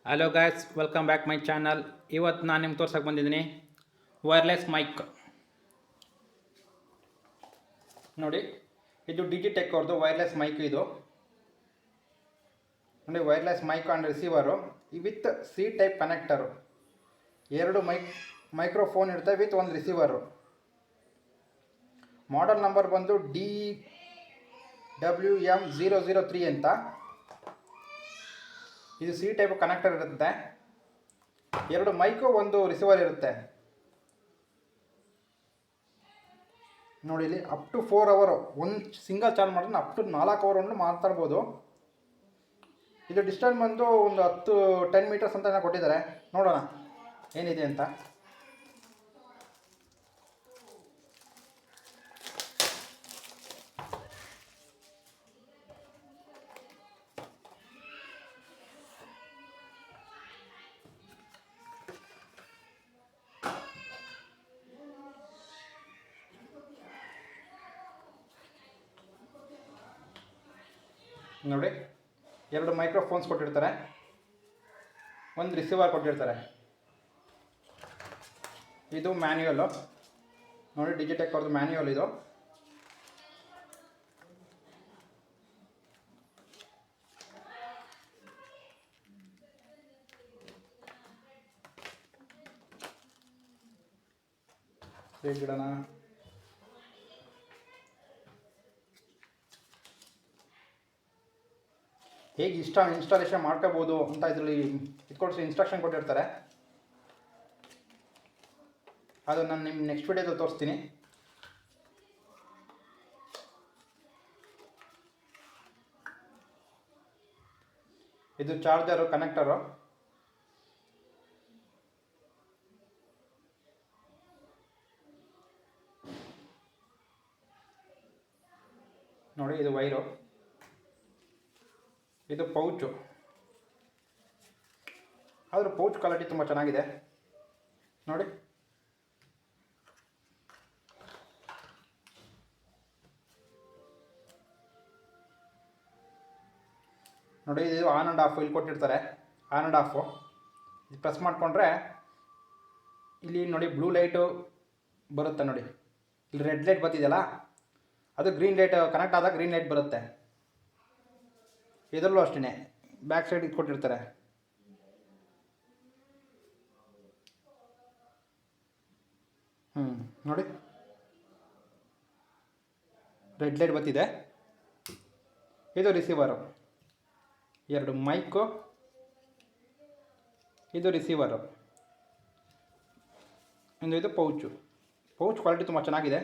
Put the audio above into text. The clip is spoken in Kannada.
Hello guys, welcome back my channel. ಇವತ್ತು ನಾನು ನಿಮ್ಗೆ ತೋರ್ಸಕ್ಕೆ ಬಂದಿದ್ದೀನಿ ವೈರ್ಲೆಸ್ ಮೈಕ್. ನೋಡಿ, ಇದು ಡಿಜಿಟೆಕ್ ಅವ್ರದ್ದು ವೈರ್ಲೆಸ್ ಮೈಕ್. ಇದು ನೋಡಿ, wireless mic and receiver with C type connector. ಎರಡು ಮೈಕ್ರೋಫೋನ್ ಇರ್ತವೆ ವಿತ್ ಒಂದು ರಿಸೀವರು. ಮಾಡೆಲ್ ನಂಬರ್ ಬಂದು DWM003 ಅಂತ. ಇದು ಸಿ ಟೈಪ್ ಕನೆಕ್ಟರ್ ಇರುತ್ತೆ. ಎರಡು ಮೈಕು, ಒಂದು ರಿಸೀವರ್ ಇರುತ್ತೆ. ನೋಡಿ, ಇಲ್ಲಿ ಅಪ್ ಟು 4 ಅವರ್ ಒಂದು ಸಿಂಗಲ್ ಚಾರ್ಜ್ ಮಾಡಿದ್ರೆ ಅಪ್ ಟು 4 ಅವರ್ ಮಾತಾಡ್ಬೋದು. ಇದು ಡಿಸ್ಟೆನ್ಸ್ ಬಂದು ಒಂದು 10 ಮೀಟರ್ಸ್ ಅಂತ ಕೊಟ್ಟಿದ್ದಾರೆ. ನೋಡೋಣ ಏನಿದೆ ಅಂತ. ನೋಡಿ, ಎರಡು ಮೈಕ್ರೋಫೋನ್ಸ್ ಕೊಟ್ಟಿರ್ತಾರೆ, ಒಂದು ರಿಸೀವರ್ ಕೊಟ್ಟಿರ್ತಾರೆ. ಇದು ಮ್ಯಾನ್ಯುಯಲ್ಲು. ನೋಡಿ, ಡಿಜಿಟೆಕ್ ಅವ್ರದ್ದು ಮ್ಯಾನ್ಯುಯಲ್ ಇದು. ಗಿಡನ ಹೇಗೆ ಇನ್ಸ್ಟಾಲೇಷನ್ ಮಾಡ್ಕೋಬೋದು ಅಂತ ಇದರಲ್ಲಿ ಇನ್ಸ್ಟ್ರಕ್ಷನ್ ಕೊಟ್ಟಿರ್ತಾರೆ. ಅದು ನಾನು ನಿಮ್ಮ ನೆಕ್ಸ್ಟ್ ವಿಡಿಯೋದಲ್ಲಿ ತೋರಿಸ್ತೀನಿ. ಇದು ಚಾರ್ಜರು, ಕನೆಕ್ಟರು. ನೋಡಿ, ಇದು ವೈರು. ಇದು ಪೌಚು. ಆದರೂ ಪೌಚ್ ಕ್ವಾಲಿಟಿ ತುಂಬ ಚೆನ್ನಾಗಿದೆ. ನೋಡಿ, ನೋಡಿ ಇದು ಆನ್ ಆ್ಯಂಡ್ ಆಫ್ ಇಲ್ಲಿ ಕೊಟ್ಟಿರ್ತಾರೆ. ಆನ್ ಆ್ಯಂಡ್ ಆಫು ಇದು ಪ್ರೆಸ್ ಮಾಡಿಕೊಂಡ್ರೆ ಇಲ್ಲಿ ನೋಡಿ ಬ್ಲೂ ಲೈಟು ಬರುತ್ತೆ. ನೋಡಿ, ಇಲ್ಲಿ ರೆಡ್ ಲೈಟ್ ಬರ್ತಿದೆಯಲ್ಲ, ಅದು ಗ್ರೀನ್ ಲೈಟ್ ಕನೆಕ್ಟ್ ಆದಾಗ ಗ್ರೀನ್ ಲೈಟ್ ಬರುತ್ತೆ. ಇದರಲ್ಲೂ ಅಷ್ಟೇ ಬ್ಯಾಕ್ ಸೈಡ್ ಕೊಟ್ಟಿರ್ತಾರೆ. ನೋಡಿ, ರೆಡ್ ಲೈಟ್ ಬರ್ತಿದೆ. ಇದು ರಿಸೀವರು. ಎರಡು ಮೈಕು, ಇದು ರಿಸೀವರು. ಇದು ಪೌಚ್ ಕ್ವಾಲಿಟಿ ತುಂಬ ಚೆನ್ನಾಗಿದೆ.